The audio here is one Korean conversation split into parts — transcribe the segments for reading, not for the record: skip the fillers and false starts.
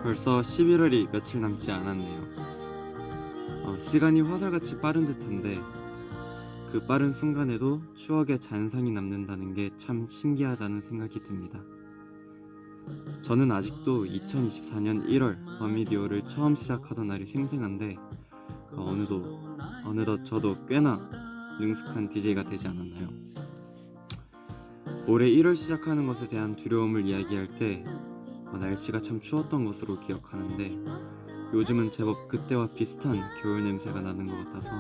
벌써 11월이 며칠 남지 않았네요. 시간이 화살같이 빠른 듯한데 그 빠른 순간에도 추억의 잔상이 남는다는 게 참 신기하다는 생각이 듭니다. 저는 아직도 2024년 1월 버미디오를 처음 시작하던 날이 생생한데 어느덧 저도 꽤나 능숙한 DJ가 되지 않았나요? 올해 1월 시작하는 것에 대한 두려움을 이야기할 때 날씨가 참 추웠던 것으로 기억하는데 요즘은 제법 그때와 비슷한 겨울 냄새가 나는 것 같아서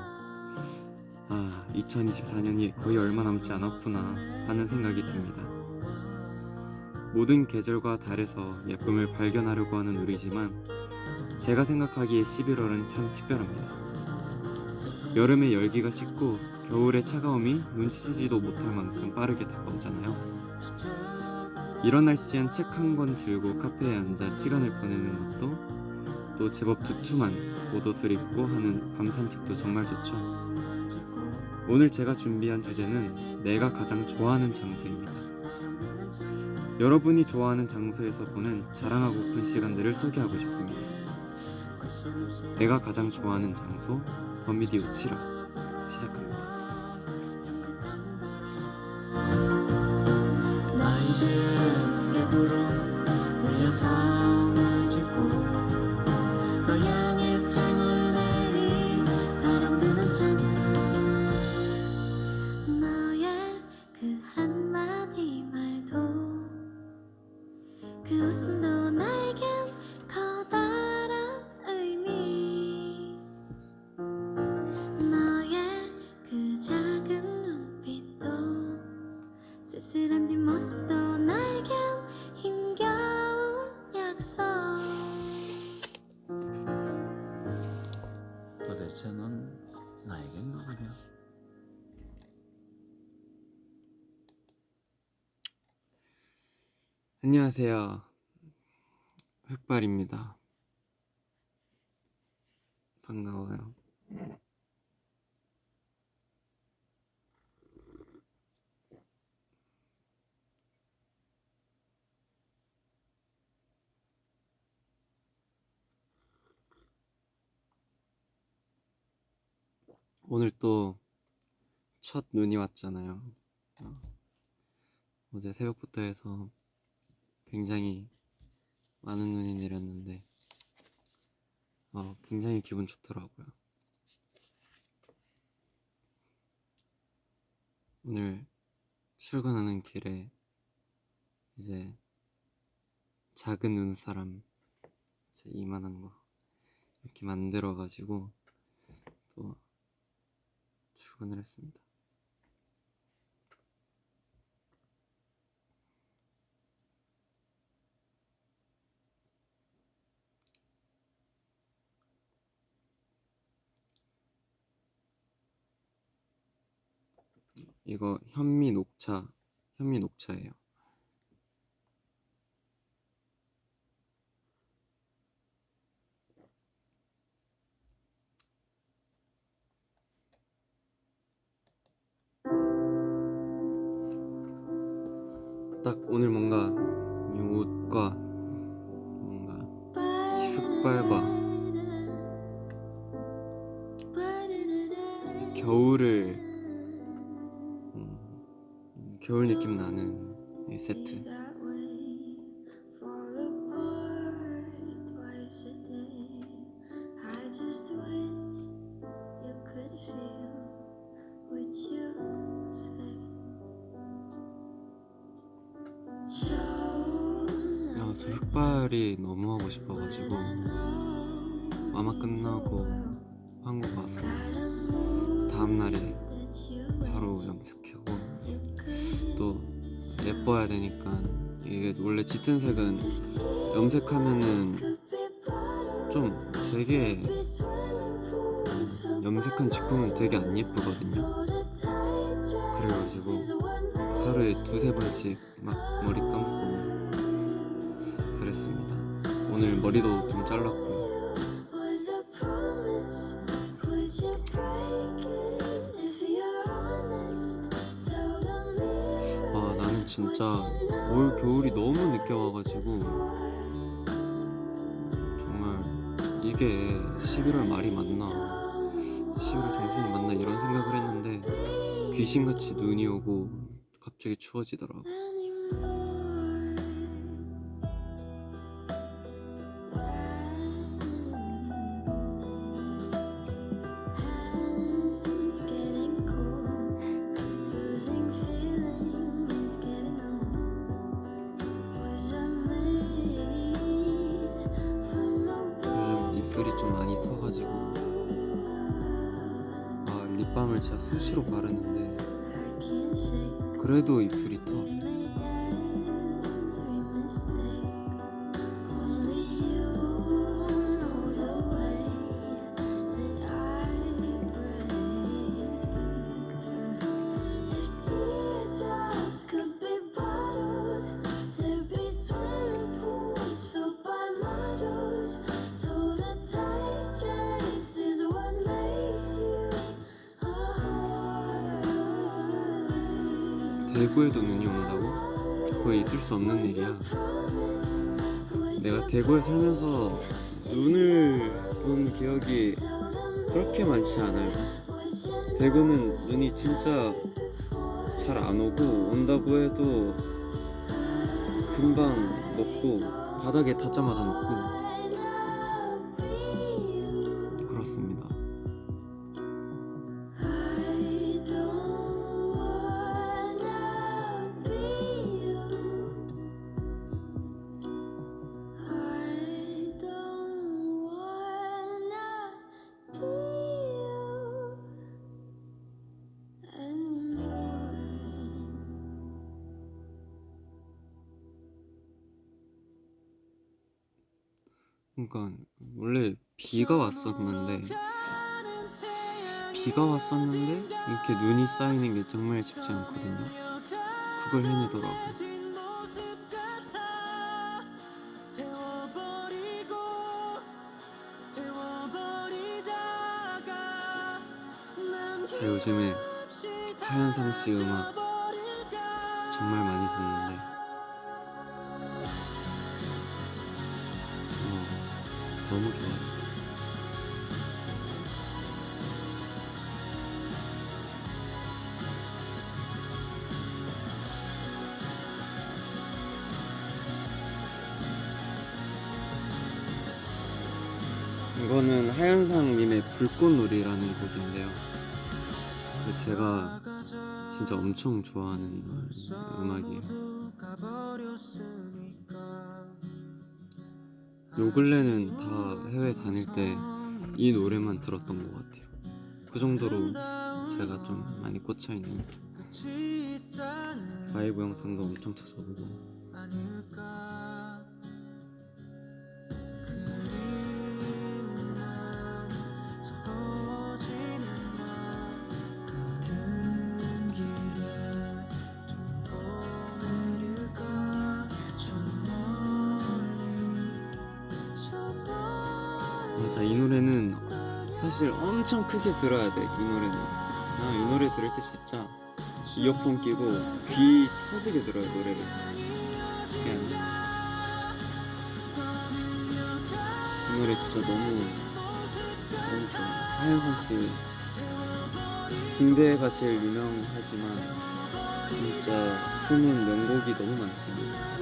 2024년이 거의 얼마 남지 않았구나 하는 생각이 듭니다. 모든 계절과 달에서 예쁨을 발견하려고 하는 우리지만 제가 생각하기에 11월은 참 특별합니다. 여름의 열기가 식고 겨울의 차가움이 눈치채지도 못할 만큼 빠르게 다가오잖아요. 이런 날씨엔 책 한 권 들고 카페에 앉아 시간을 보내는 것도 또 제법 두툼한 겉옷을 입고 하는 밤 산책도 정말 좋죠. 오늘 제가 준비한 주제는 내가 가장 좋아하는 장소입니다. 여러분이 좋아하는 장소에서 보낸 자랑하고픈 시간들을 소개하고 싶습니다. 내가 가장 좋아하는 장소 버미디오 7화 시작합니다. 나 이제 무릎 위에 손을 짚고 널 향해 장을 내린 바람 드는 창을 너의 그 한마디 말도 그 웃음도 나에겐 커다란 의미 너의 그 작은 눈빛도 쓸쓸한 뒷모습도 나에겐 힘겨운 약속 도대체 넌 나에겐 누구냐? 안녕하세요. 흑발입니다. 반가워요. 오늘 또 첫 눈이 왔잖아요. 어제 새벽부터 해서 굉장히 많은 눈이 내렸는데 굉장히 기분 좋더라고요. 오늘 출근하는 길에 이제 작은 눈사람 이제 이만한 거 이렇게 만들어가지고 또 출근을 했습니다. 이거 현미 녹차예요. 딱 오늘 뭔가 이 옷과 뭔가 슉발바 겨울 느낌 나는 이 세트. 저 흑발이 너무 하고 싶어가지고 아마 끝나고 한국 와서 다음날에 바로 염색하고 또 예뻐야 되니까 이게 원래 짙은 색은 염색하면은 좀 되게 염색한 직후는 되게 안 예쁘거든요. 그래가지고 하루에 두세 번씩 막 머리 감고 그랬습니다. 오늘 머리도 좀 잘랐고요. 나는 진짜 올 겨울이 너무 늦게 와가지고 정말 이게 11월 말이 맞나 11월 중순이 맞나 이런 생각을 했는데 귀신같이 눈이 오고 갑자기 추워지더라고. Hands getting cold, losing feeling is getting old. Was I made from a 요즘 입술이 좀 많이 터가지고 립밤을 진짜 수시로 바르는데 can't shake. 그래도 입술이 터. Made every mistake. Only you know the way that I break. If teardrops could be bottled, there'd be swimming pools filled by models. Told a tight dress is what makes you a heart. 대구에도 눈이 온다고? 거의 있을 수 없는 일이야. 내가 대구에 살면서 눈을 본 기억이 그렇게 많지 않아요. 대구는 눈이 진짜 잘 안 오고 온다고 해도 금방 녹고 바닥에 닿자마자 녹고 그렇습니다. I don't wanna be you. I don't wanna be you anymore. 그러니까 원래 비가 왔었는데 이렇게 눈이 쌓이는 게 정말 쉽지 않거든요. 그걸 해내더라고. 제가 요즘에 하현상 씨 음악 정말 많이 듣는데 너무 좋아요. 이거는 하현상님의 불꽃놀이라는 곡인데요. 제가 진짜 엄청 좋아하는 음악이에요. 요 근래는 다 해외 다닐 때 이 노래만 들었던 것 같아요. 그 정도로 제가 좀 많이 꽂혀있는. 라이브 영상도 엄청 찾아보고. 맞아, 이 노래는 사실 엄청 크게 들어야 돼. 이 노래는 이 노래 들을 때 진짜 이어폰 끼고 귀 터지게 들어요, 노래를. 그냥 이 노래 진짜 너무 좋아. 하현상 씨 등대가 제일 유명하지만 진짜 숨은 명곡이 너무 많습니다.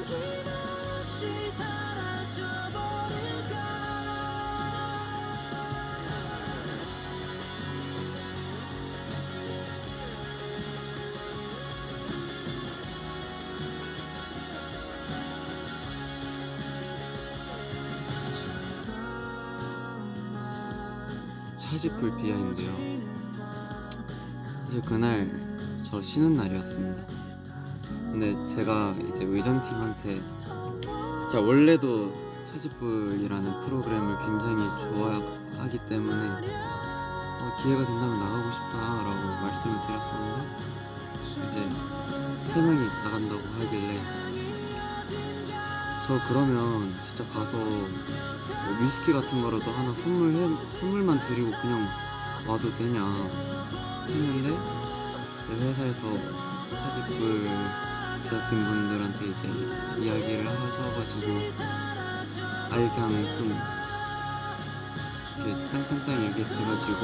차지풀 비하인데요. 사실 그날 저 쉬는 날이었습니다. 근데 제가 이제 의전팀한테 제가 원래도 차지풀이라는 프로그램을 굉장히 좋아하기 때문에 기회가 된다면 나가고 싶다라고 말씀을 드렸었는데 이제 3명이 나간다고 하길래 저 그러면 진짜 가서 위스키 같은 거라도 하나 선물만 드리고 그냥 와도 되냐 했는데 제 회사에서 차지풀 제작진 분들한테 이제 이야기를 하셔가지고 아예 그냥 좀 이렇게 땅땅땅 얘기해가지고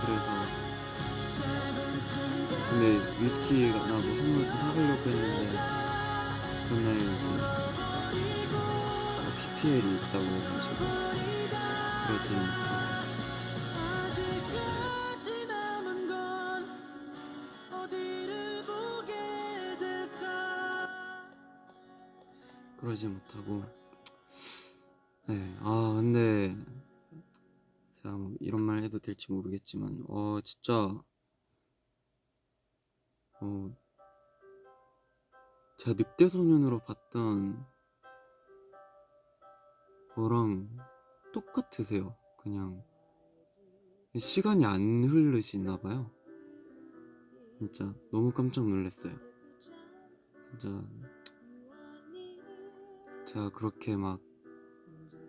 그래서 근데 위스키가 나 뭐 선물 좀 사가려고 했는데 그날 이제 PPL이 있다고 해가지고 그러지 못하고 아직까지 남은 건 어디를 보게 될까. 그러지 못하고 네, 아 근데 제가 뭐 이런 말 해도 될지 모르겠지만 진짜 제가 늑대 소년으로 봤던 거랑 똑같으세요. 그냥 시간이 안 흐르시나 봐요. 진짜 너무 깜짝 놀랐어요. 진짜 제가 그렇게 막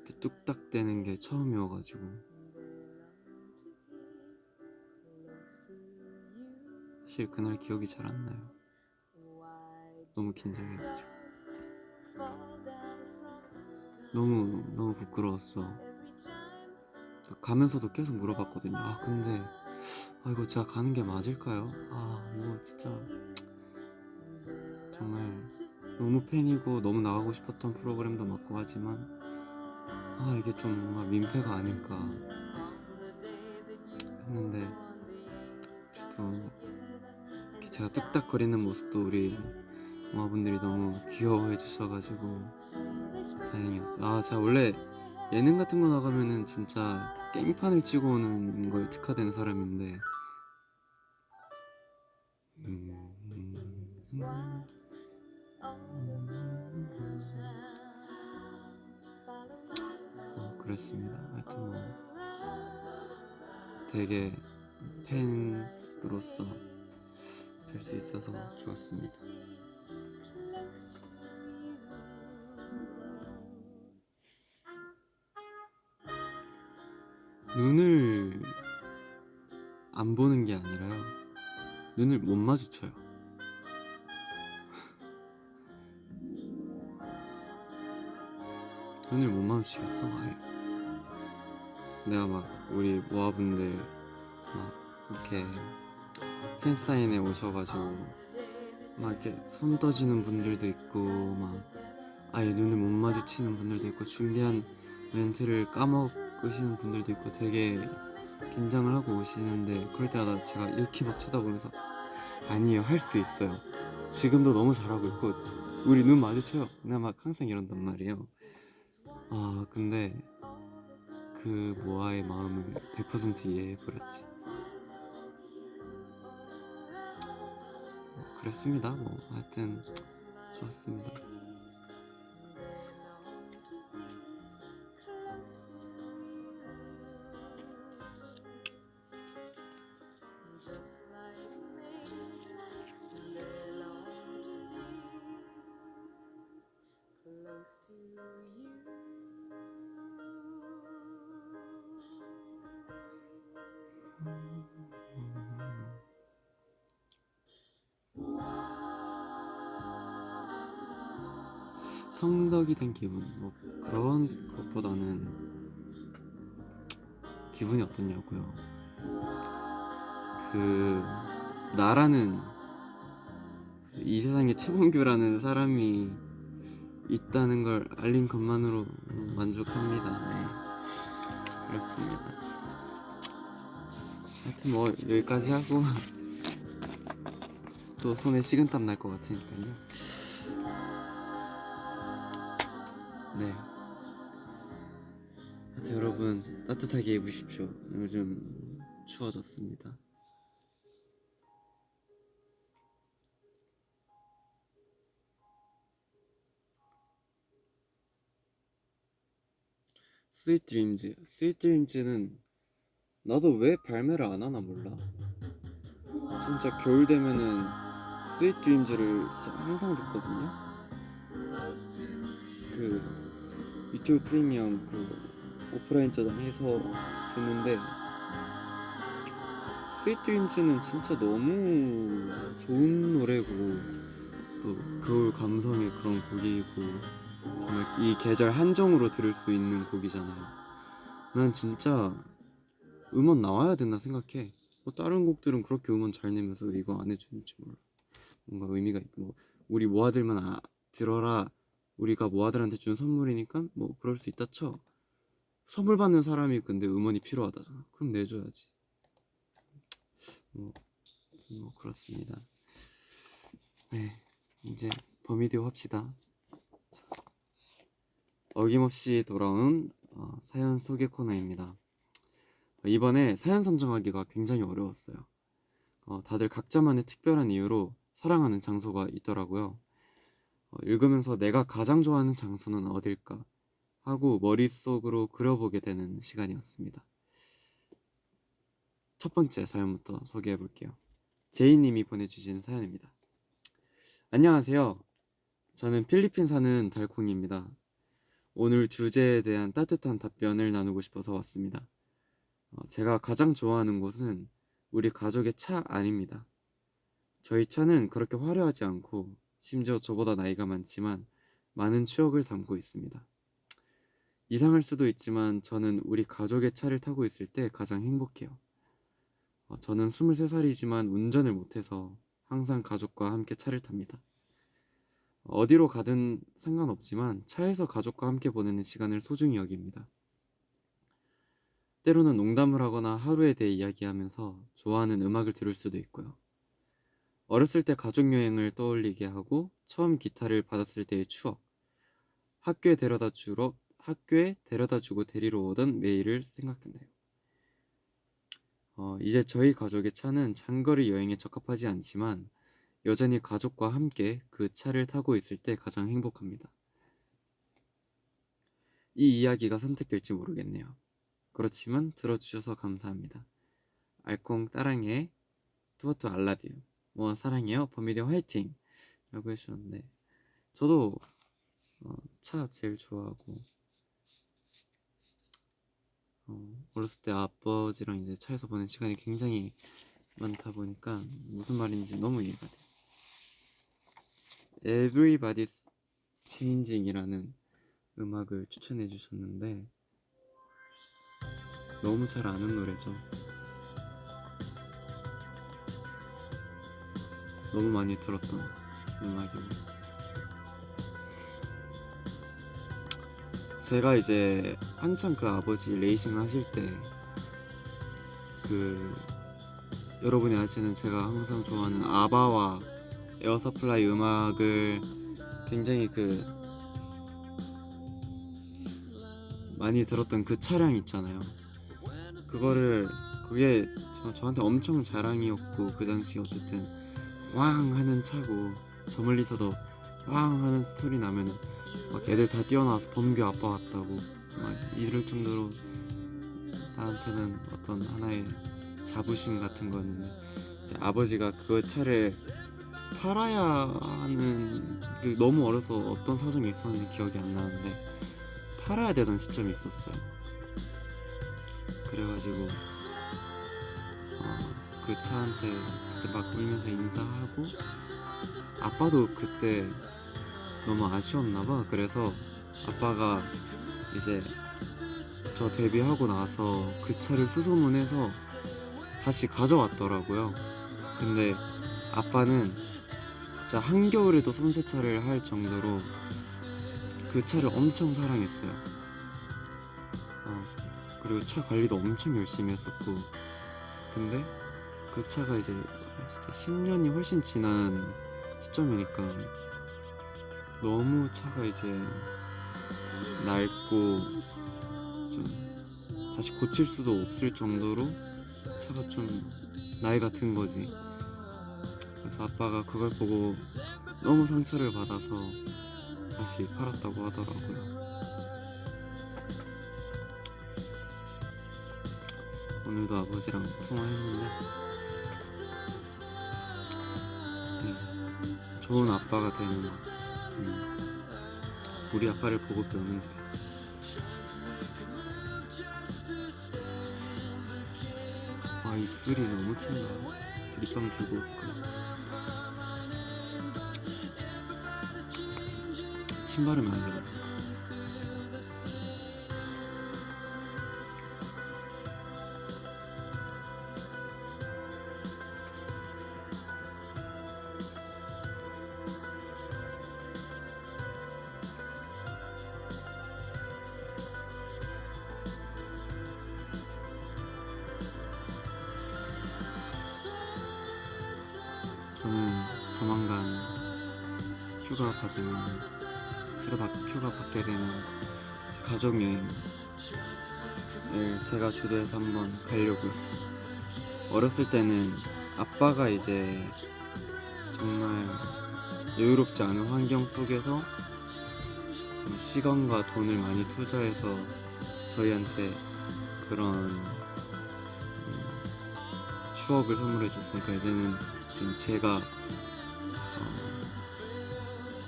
이렇게 뚝딱 되는 게 처음이어가지고 사실 그날 기억이 잘 안 나요. 너무 긴장해가지고 너무 부끄러웠어. 가면서도 계속 물어봤거든요. 근데 이거 제가 가는 게 맞을까요? 이거 진짜 정말 너무 팬이고 너무 나가고 싶었던 프로그램도 맞고 하지만 이게 좀 뭔가 민폐가 아닐까 했는데 그래도 이렇게 제가 뚝딱거리는 모습도 우리 엄마분들이 너무 귀여워해 주셔가지고 다행이었어요. 제가 원래 예능 같은 거 나가면은 진짜 게임판을 치고 오는 거에 특화된 사람인데 그랬습니다. 하여튼 뭐 되게 팬으로서 될 수 있어서 좋았습니다. 눈을 안 보는 게 아니라요. 눈을 못 마주쳐요. 눈을 못 마주치겠어 아예. 내가 막 우리 모아분들 막 이렇게 팬사인회 오셔가지고 막 이렇게 손 떠지는 분들도 있고 막 아예 눈을 못 마주치는 분들도 있고 준비한 멘트를 까먹으시는 분들도 있고 되게 긴장을 하고 오시는데 그럴 때마다 제가 이렇게 막 쳐다보면서 아니에요, 할 수 있어요. 지금도 너무 잘하고 있고 우리 눈 마주쳐요. 내가 막 항상 이런단 말이에요. 근데 그 모아의 마음을 100% 이해해버렸지. 그랬습니다. 뭐 하여튼 좋았습니다. 성덕이 된 기분 뭐 그런 것보다는 기분이 어떠냐고요. 나라는 이 세상에 최범규라는 사람이 있다는 걸 알린 것만으로 만족합니다. 네, 그렇습니다. 하여튼 뭐 여기까지 하고 또 손에 식은땀 날 것 같으니까요. 네. 하여튼 여러분 따뜻하게 입으십시오. 요즘 추워졌습니다. 스윗 드림즈. 스윗 드림즈는 나도 왜 발매를 안 하나 몰라. 진짜 겨울 되면은 스윗 드림즈를 진짜 항상 듣거든요. 그 유튜브 프리미엄 그 오프라인 저장해서 듣는데 스윗 드림즈는 진짜 너무 좋은 노래고 또 겨울 감성의 그런 곡이고 정말 이 계절 한정으로 들을 수 있는 곡이잖아요. 난 진짜 음원 나와야 된다 생각해. 뭐 다른 곡들은 그렇게 음원 잘 내면서 왜 이거 안 해주는지 몰라. 뭔가 의미가 있고 뭐 우리 모아들만 들어라. 우리가 모아들한테 준 선물이니까 뭐 그럴 수 있다 쳐. 선물 받는 사람이 근데 음원이 필요하다잖아. 그럼 내줘야지. 뭐 그렇습니다. 네, 이제 버미디오 합시다. 자, 어김없이 돌아온 사연 소개 코너입니다. 이번에 사연 선정하기가 굉장히 어려웠어요. 다들 각자만의 특별한 이유로 사랑하는 장소가 있더라고요. 읽으면서 내가 가장 좋아하는 장소는 어딜까 하고 머릿속으로 그려보게 되는 시간이었습니다. 첫 번째 사연부터 소개해 볼게요. 제이님이 보내주신 사연입니다. 안녕하세요. 저는 필리핀 사는 달콩입니다. 오늘 주제에 대한 따뜻한 답변을 나누고 싶어서 왔습니다. 제가 가장 좋아하는 곳은 우리 가족의 차 안입니다. 저희 차는 그렇게 화려하지 않고 심지어 저보다 나이가 많지만 많은 추억을 담고 있습니다. 이상할 수도 있지만 저는 우리 가족의 차를 타고 있을 때 가장 행복해요. 저는 23살이지만 운전을 못해서 항상 가족과 함께 차를 탑니다. 어디로 가든 상관없지만 차에서 가족과 함께 보내는 시간을 소중히 여깁니다. 때로는 농담을 하거나 하루에 대해 이야기하면서 좋아하는 음악을 들을 수도 있고요. 어렸을 때 가족여행을 떠올리게 하고 처음 기타를 받았을 때의 추억, 학교에 데려다 주고 데리러 오던 매일을 생각했네요. 이제 저희 가족의 차는 장거리 여행에 적합하지 않지만 여전히 가족과 함께 그 차를 타고 있을 때 가장 행복합니다. 이 이야기가 선택될지 모르겠네요. 그렇지만 들어주셔서 감사합니다. 알콩 따랑해 투어투 알라뷰 뭐 사랑해요 버미디오 화이팅 라고 해주셨는데 저도 차 제일 좋아하고 어렸을 때 아버지랑 이제 차에서 보낸 시간이 굉장히 많다 보니까 무슨 말인지 너무 이해가 돼요. Everybody's Changing이라는 음악을 추천해 주셨는데 너무 잘 아는 노래죠. 너무 많이 들었던 음악입니다. 제가 이제 한참 그 아버지 레이싱 하실 때 여러분이 아시는 제가 항상 좋아하는 아바와 에어서플라이 음악을 굉장히 많이 들었던 그 차량 있잖아요. 그게 저한테 엄청 자랑이었고 그 당시 어쨌든 왕 하는 차고 저 멀리서도 왕 하는 스토리 나면은 막 애들 다 뛰어나와서 범규 아빠 같다고 막 이럴 정도로 나한테는 어떤 하나의 자부심 같은 거는 이제 아버지가 그 차를 팔아야 하는 너무 어려서 어떤 사정이 있었는지 기억이 안 나는데 팔아야 되던 시점이 있었어요. 그래가지고 그 차한테 그때 막 울면서 인사하고 아빠도 그때 너무 아쉬웠나봐. 그래서 아빠가 이제 저 데뷔하고 나서 그 차를 수소문해서 다시 가져왔더라고요. 근데 아빠는 진짜 한겨울에도 손세차를 할 정도로 그 차를 엄청 사랑했어요. 그리고 차 관리도 엄청 열심히 했었고 근데 그 차가 이제 진짜 10년이 훨씬 지난 시점이니까 너무 차가 이제 낡고 좀 다시 고칠 수도 없을 정도로 차가 좀 나이가 든 거지. 그래서 아빠가 그걸 보고 너무 상처를 받아서 다시 팔았다고 하더라고요. 오늘도 아버지랑 통화했는데 좋은 아빠가 되는 우리 아빠를 보고 배우면 돼요. 입술이 너무 튄다. 립밤 두고 올까. 신발을 만들어요. 저는 조만간 휴가 받게 되는 가족 여행을 제가 주도해서 한번 가려고요. 어렸을 때는 아빠가 이제 정말 여유롭지 않은 환경 속에서 시간과 돈을 많이 투자해서 저희한테 그런 추억을 선물해 줬으니까 이제는 좀 제가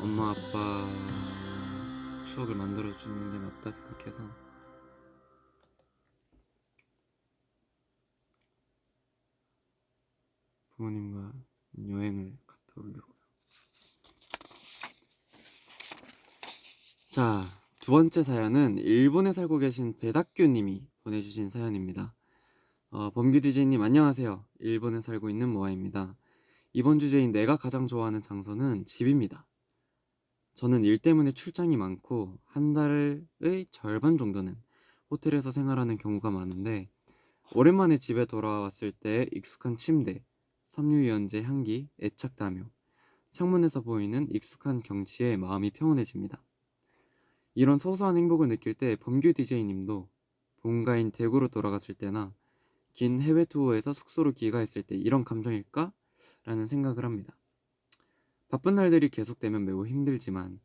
엄마 아빠 추억을 만들어 주는 게 맞다 생각해서 부모님과 여행을 갔다 오려고요. 자, 두 번째 사연은 일본에 살고 계신 배닥규님이 보내주신 사연입니다. 범규 DJ님 안녕하세요. 일본에 살고 있는 모아입니다. 이번 주제인 내가 가장 좋아하는 장소는 집입니다. 저는 일 때문에 출장이 많고 한 달의 절반 정도는 호텔에서 생활하는 경우가 많은데 오랜만에 집에 돌아왔을 때 익숙한 침대, 섬유유연제 향기, 애착다묘, 창문에서 보이는 익숙한 경치에 마음이 평온해집니다. 이런 소소한 행복을 느낄 때 범규 DJ님도 본가인 대구로 돌아갔을 때나 긴 해외 투어에서 숙소로 귀가했을 때 이런 감정일까? 라는 생각을 합니다. 바쁜 날들이 계속되면 매우 힘들지만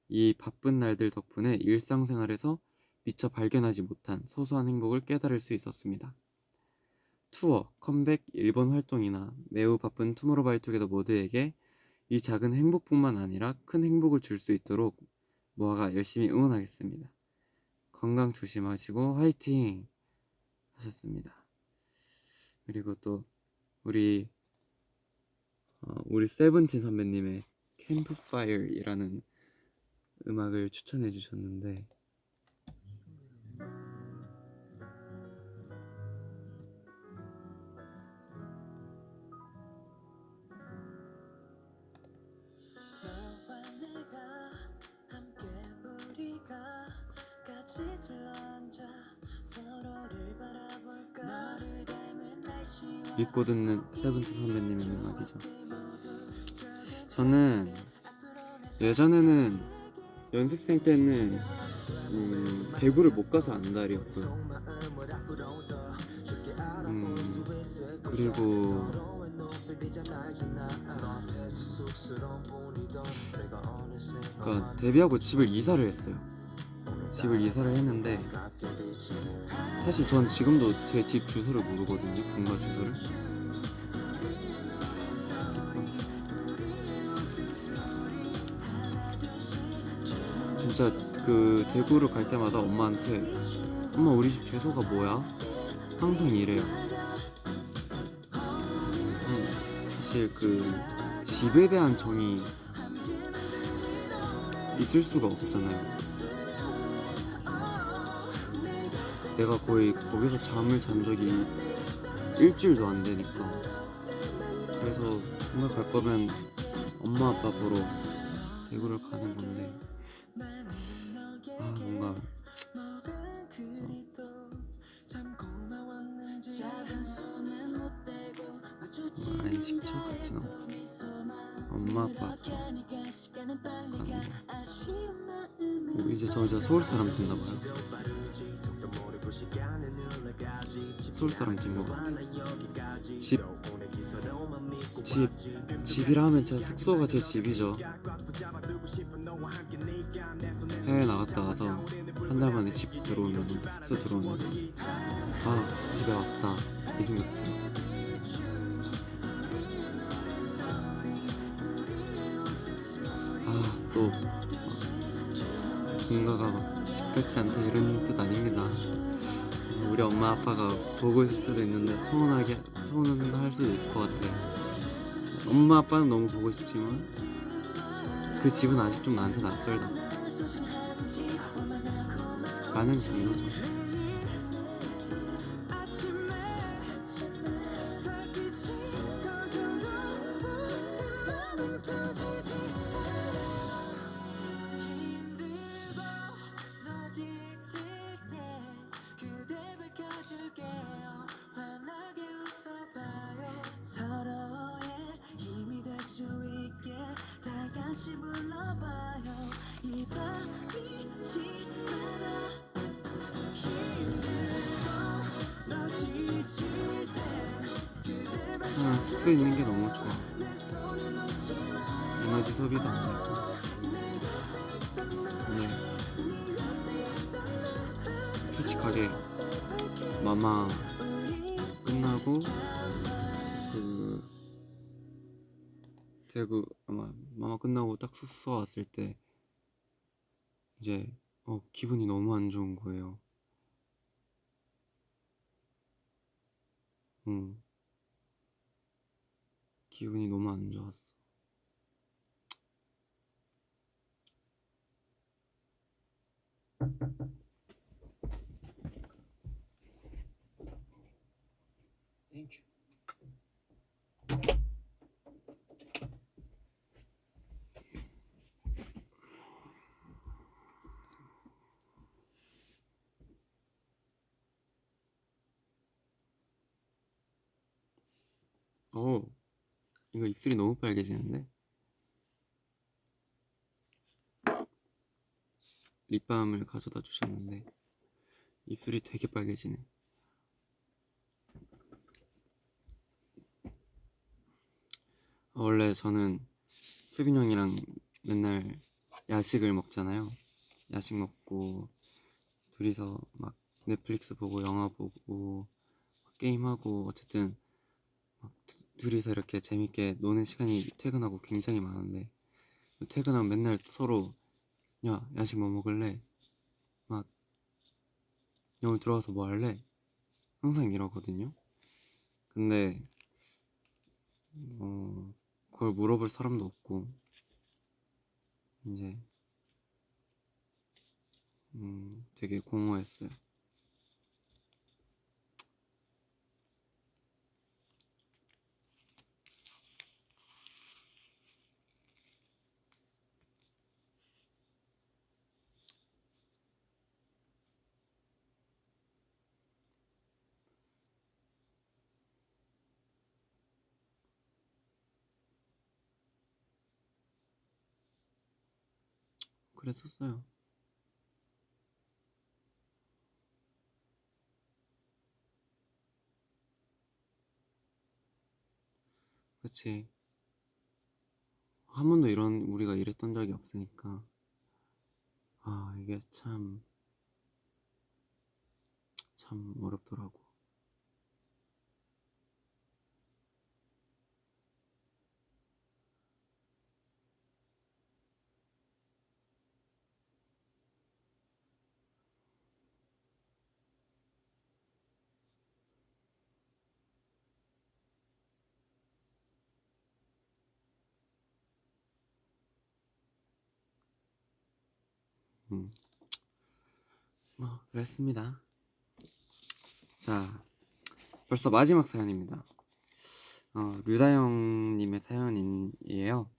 이 바쁜 날들 덕분에 일상생활에서 미처 발견하지 못한 소소한 행복을 깨달을 수 있었습니다. 투어, 컴백, 일본 활동이나 매우 바쁜 투모로우바이투게더 모두에게 이 작은 행복뿐만 아니라 큰 행복을 줄 수 있도록 모아가 열심히 응원하겠습니다. 건강 조심하시고 화이팅! 하셨습니다. 그리고 또 우리 세븐틴 선배님의 캠프파이어이라는 음악을 추천해 주셨는데 너와 내가 함께 우리가 같이 둘러앉아 서로를 바라볼까 너를 닮은 날씨와 믿고 듣는 세븐틴 선배님의 음악이죠. 저는 예전에는 연습생 때는 대구를 못 가서 안달이었고요. 그리고 그러니까 데뷔하고 집을 이사를 했어요. 집을 이사를 했는데 사실 전 지금도 제 집 주소를 모르거든요. 본가 주소를. 진짜 그 대구를 갈 때마다 엄마한테 엄마 우리 집 주소가 뭐야? 항상 이래요. 사실 그 집에 대한 정이 있을 수가 없잖아요. 내가 거의 거기서 잠을 잔 적이 일주일도 안 되니까. 그래서 정말 갈 거면 엄마 아빠 보러 대구를 가는 건데 뭔가 안식처 같진 않고 엄마 아빠 앞으로 가는 거. 이제 저 서울 사람 됐나봐요. 서울 사람 된 거 같아. 집이라 하면 진짜 숙소가 제 집이죠. 해외 나갔다 와서 한 달 만에 집 들어오면 숙소 들어오면 집에 왔다 이 생각 들어. 또 본가가 막 집같지 않다 이런 뜻 아닙니다. 우리 엄마 아빠가 보고 있을 수도 있는데 서운한 할 수도 있을 것 같아요. 엄마 아빠는 너무 보고 싶지만 그 집은 아직 좀 나한테 낯설다. 라는 정도죠. 서로의 힘이 될 수 있게 다 같이 불러봐요. 이 밤이 지나다 힘들어 너 지칠 때 그대만 숙소에 있는 게 너무 좋아. 내 손을 놓지 마. 에너지 소비도 안 되고. 근데 솔직하게 마마 끝나고 그 대구 아마 마마 끝나고 딱 숙소 왔을 때 이제 기분이 너무 안 좋은 거예요. 기분이 너무 안 좋았어. 땡큐. 이거 입술이 너무 빨개지는데? 립밤을 가져다 주셨는데 입술이 되게 빨개지네. 원래 저는 수빈 형이랑 맨날 야식을 먹잖아요. 야식 먹고 둘이서 막 넷플릭스 보고 영화 보고 게임하고 어쨌든 막 둘이서 이렇게 재밌게 노는 시간이 퇴근하고 굉장히 많은데 퇴근하면 맨날 서로 야 야식 뭐 먹을래? 막 야, 오늘 들어가서 뭐 할래? 항상 이러거든요. 근데 그걸 물어볼 사람도 없고 이제 되게 공허했어요. 그랬었어요. 그치. 한 번도 우리가 이랬던 적이 없으니까 이게 참 어렵더라고. 그랬습니다. 자, 벌써 마지막 사연입니다. 류다영님의 사연이에요.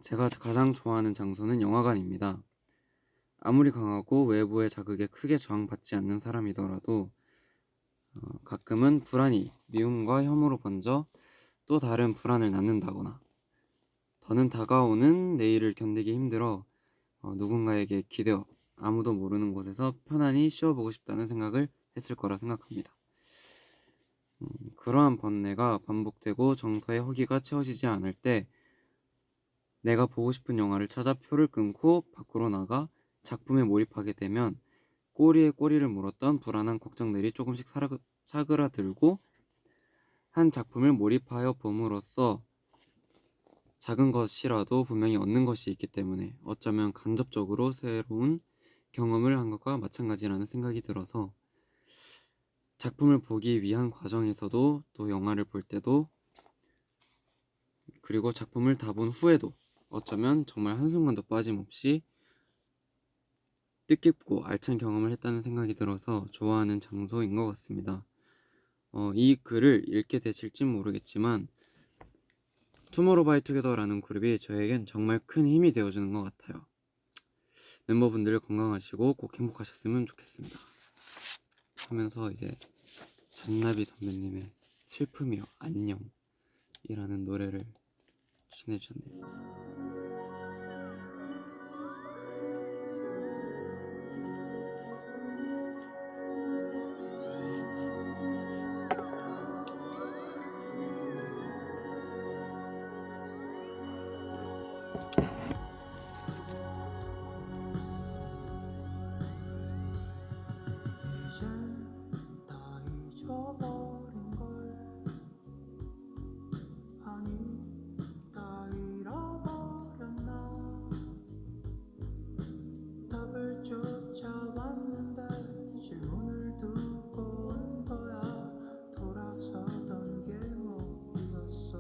제가 가장 좋아하는 장소는 영화관입니다. 아무리 강하고 외부의 자극에 크게 저항받지 않는 사람이더라도 가끔은 불안이 미움과 혐오로 번져 또 다른 불안을 낳는다거나 더는 다가오는 내일을 견디기 힘들어 누군가에게 기대어 아무도 모르는 곳에서 편안히 쉬어보고 싶다는 생각을 했을 거라 생각합니다. 그러한 번뇌가 반복되고 정서의 허기가 채워지지 않을 때 내가 보고 싶은 영화를 찾아 표를 끊고 밖으로 나가 작품에 몰입하게 되면 꼬리에 꼬리를 물었던 불안한 걱정들이 조금씩 사그라들고 한 작품을 몰입하여 봄으로써 작은 것이라도 분명히 얻는 것이 있기 때문에 어쩌면 간접적으로 새로운 경험을 한 것과 마찬가지라는 생각이 들어서 작품을 보기 위한 과정에서도 또 영화를 볼 때도 그리고 작품을 다 본 후에도 어쩌면 정말 한순간도 빠짐없이 뜻깊고 알찬 경험을 했다는 생각이 들어서 좋아하는 장소인 것 같습니다. 이 글을 읽게 되실진 모르겠지만 투모로우바이투게더라는 그룹이 저에겐 정말 큰 힘이 되어주는 것 같아요. 멤버분들 건강하시고 꼭 행복하셨으면 좋겠습니다. 하면서 이제 잔나비 선배님의 슬픔이여 안녕이라는 노래를 추천해 주셨네요. 이젠 다 잊어버린 걸 아니 다 잃어버렸나 답을 쫓아왔는데 질문을 두고 온 거야 돌아서던 길목이었어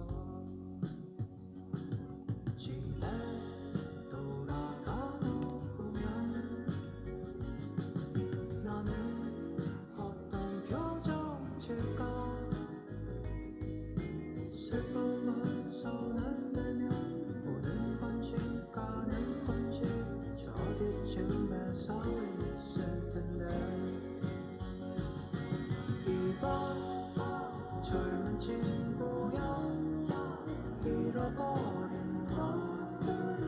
집에 돌아가 놓으면 나는 어떤 표정 질까 슬픔은 손을 들면 모든 건지 가는 건지 저 어디쯤에 서 있을 텐데 이봐 젊은 친구야 잃어버린 것들을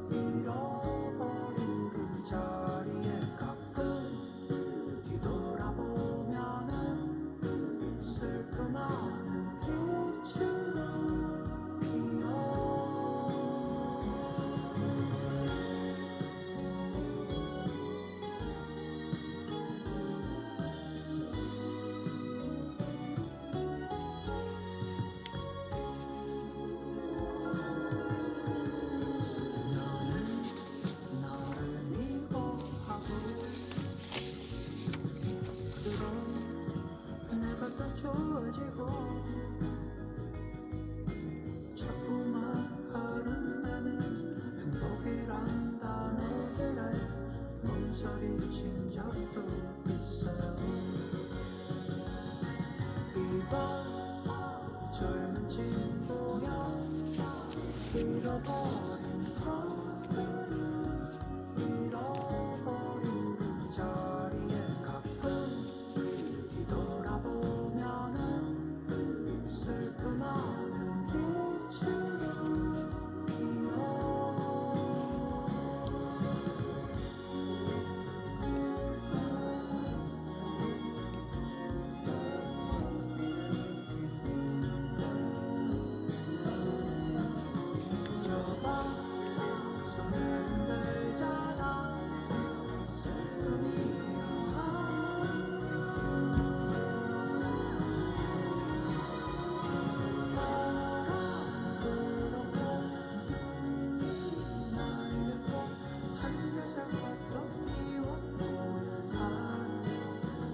잃어버린 그 자리에 가끔 뒤돌아보면은 슬픔하는 빛으로 피어 너는 나를 미워하고 그럼 내가 더 좋아지고 자꾸만 아른다는 행복이란 단어들에 몸서리친 적도 있어요 이봐 젊은 친구야 잃어버린 것들을 잃어버린 그 자리에 가끔 뒤돌아보면은 슬픔하는 빛으로 피어 저봐 손을 흔들잖아 슬픔이여 바람 불었고 눈이 날렸고 한 계절 꽃도 피웠고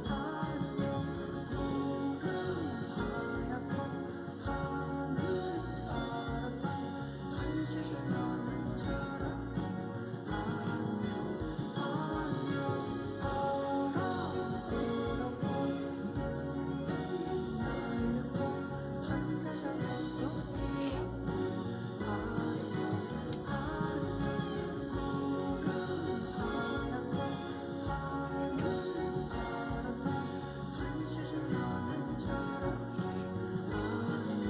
안녕 구름 하얗고 하늘 파랗던 한 시절 나는 자라 안녕 바람 불었고 눈이 날렸고 한 계절 꽃도 피웠고 안녕 구름 하얗고 하늘 파랗던 한 시절 나는 자라 안녕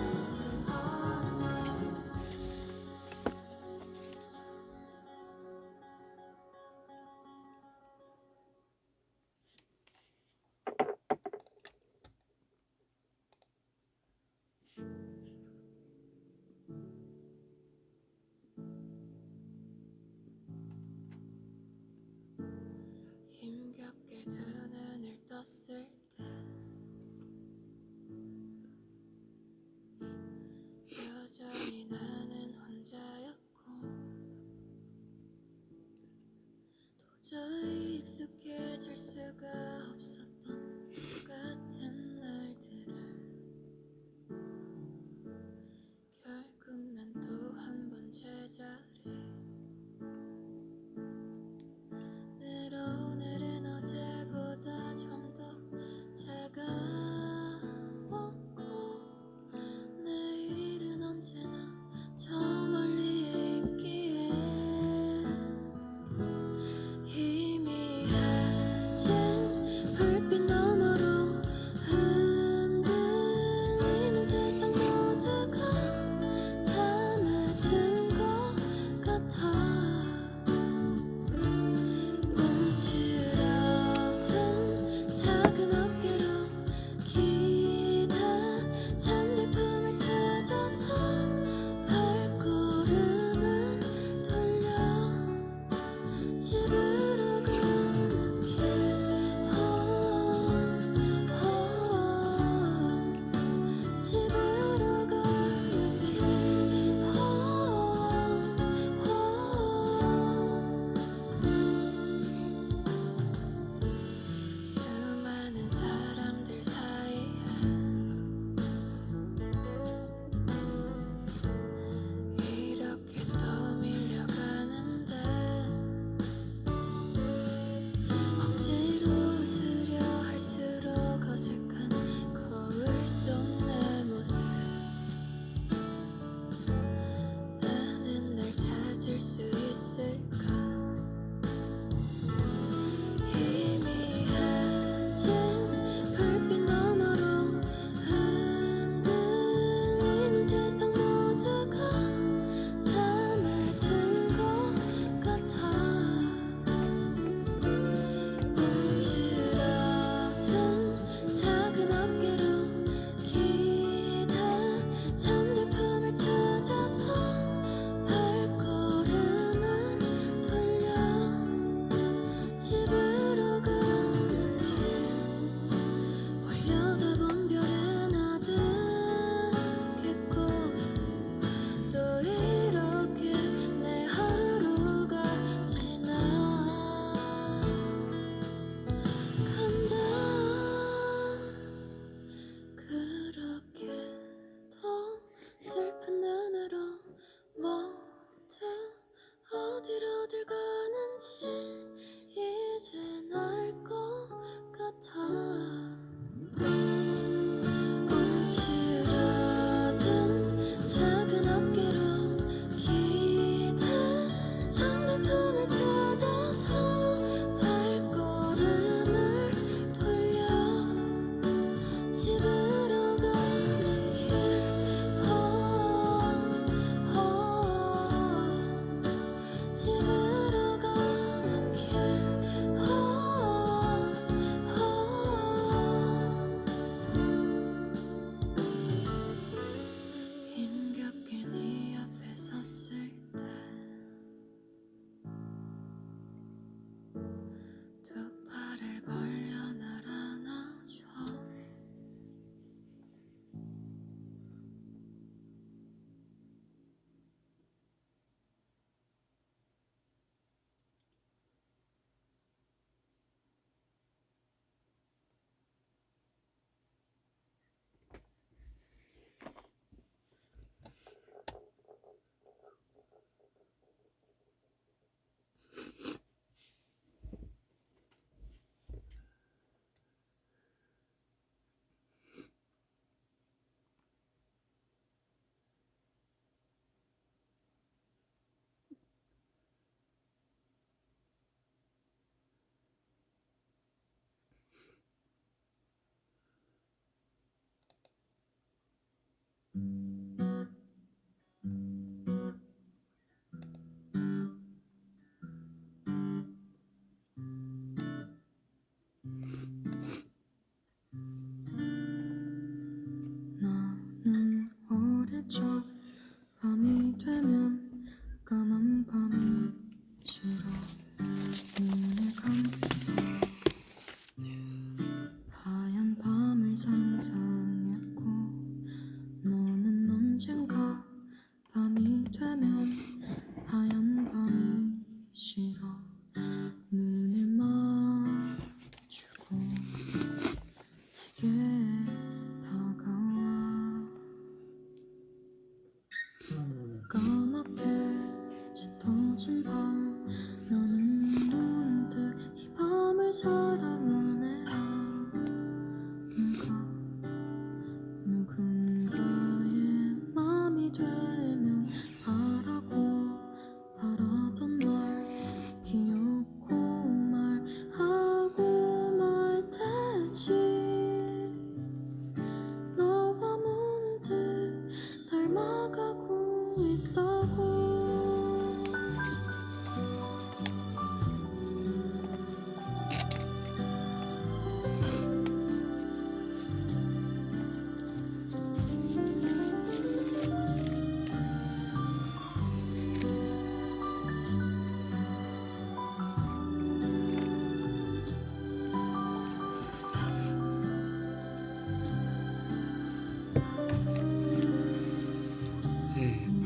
힘겹게 두 눈을 떴을 때 여전히 나는 혼자였고 도저히 익숙해질 수가 없었던 똑같은 날들을 결국 난 또 한 번 제자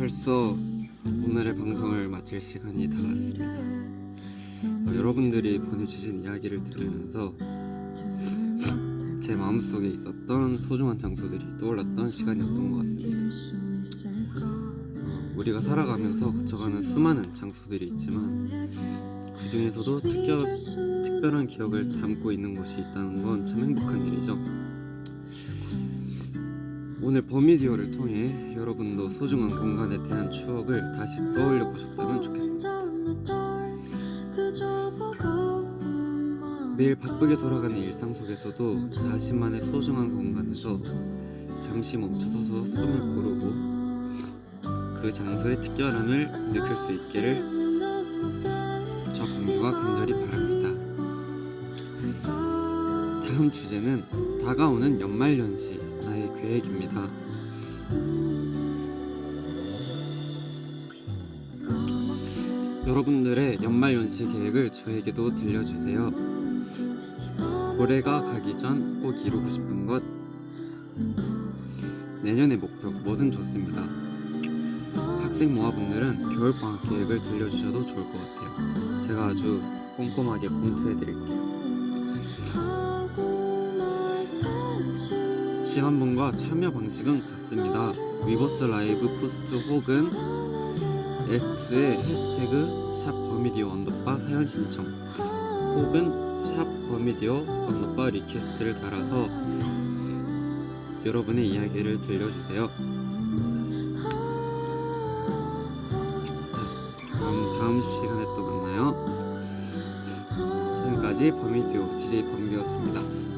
벌써 오늘의 방송을 마칠 시간이 다 왔습니다. 여러분들이 보내주신 이야기를 들으면서 제 마음속에 있었던 소중한 장소들이 떠올랐던 시간이었던 것 같습니다. 우리가 살아가면서 거쳐가는 수많은 장소들이 있지만 그 중에서도 특별한 기억을 담고 있는 곳이 있다는 건 참 행복한 일이죠. 오늘 버미디어를 통해 여러분도 소중한 공간에 대한 추억을 다시 떠올려 보셨다면 좋겠습니다. 매일 바쁘게 돌아가는 일상 속에서도 자신만의 소중한 공간에서 잠시 멈춰서서 숨을 고르고 그 장소의 특별함을 느낄 수 있기를 저 공주가 간절히 바랍니다. 다음 주제는 다가오는 연말연시 나의 계획입니다. 여러분들의 연말연시 계획을 저에게도 들려주세요. 올해가 가기 전 꼭 이루고 싶은 것, 내년의 목표 뭐든 좋습니다. 학생 모아분들은 겨울방학 계획을 들려주셔도 좋을 것 같아요. 제가 아주 꼼꼼하게 검토해드릴게요. 지난번과 참여 방식은 같습니다. 위버스 라이브 포스트 혹은 X의 해시태그 샵 버미디어 언더바 사연 신청 혹은 샵 버미디어 언더바 리퀘스트를 달아서 여러분의 이야기를 들려주세요. 자, 그럼 다음 시간에 또 만나요. 지금까지 버미디어 DJ 범비였습니다.